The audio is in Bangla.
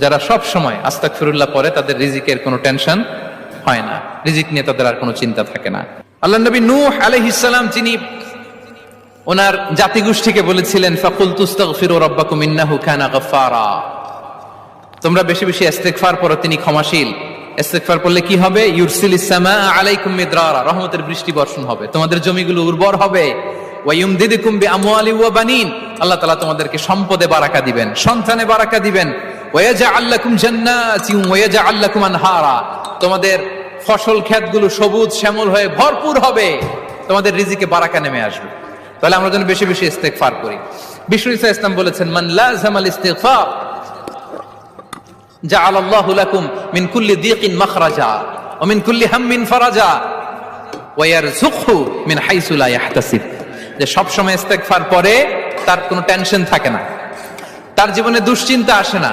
যারা সব সময় আস্তাগফিরুল্লাহ পড়ে তাদের রিজিকের কোনো টেনশন হয় না, রিজিক নিয়ে তাদের আর কোনো চিন্তা থাকে না। আল্লাহ নবী নূহ আলাইহিস সালাম তিনি ওনার জাতিগোষ্ঠীকে বলেছিলেন, ফাকুলতু আস্তাগফিরু রাব্বাকুম ইন্নাহু কানা গাফফারা, তোমরা বেশি বেশি ইস্তেগফার পড়ো, তিনি ক্ষমাশীল। ইস্তেগফার করলে কি হবে? ইউরসিলিস সামাআ আলাইকুম মিদরারা, রহমতের বৃষ্টি বর্ষণ হবে, তোমাদের জমিগুলো উর্বর হবে। ওয়া ইউমদিদুকুম বিআমওয়ালি ওয়া বানিন, আল্লাহ তাআলা তোমাদেরকে সম্পদে বারাকা দিবেন, সন্তানে বারাকা দিবেন। ওয়া ইয়াজআল লাকুম জান্নাতিন ওয়া ইয়াজআল লাকুম আনহারা, তোমাদের ফসল ক্ষেতগুলো সবুজ শ্যামল হয়ে ভরপুর হবে, তোমাদের রিজিকে বারাকা নেমে আসবে। তাহলে আমরা যেন বেশি বেশি ইস্তেগফার করি। বিষ্ণু ঈসা ইসলাম বলেছেন, মান লাযামাল ইস্তিগফার জাআলাল্লাহু লাকুম মিন কুল্লি দীকিন মাখরাজা ওয়া মিন কুল্লি হাম্মিন ফারাজা ওয়া ইয়ারযুকহু মিন হাইসু লা ইয়াহতাসিব, যে সব সময় ইস্তেগফার পরে তার কোনো টেনশন থাকে না, তার জীবনে দুশ্চিন্তা আসে না,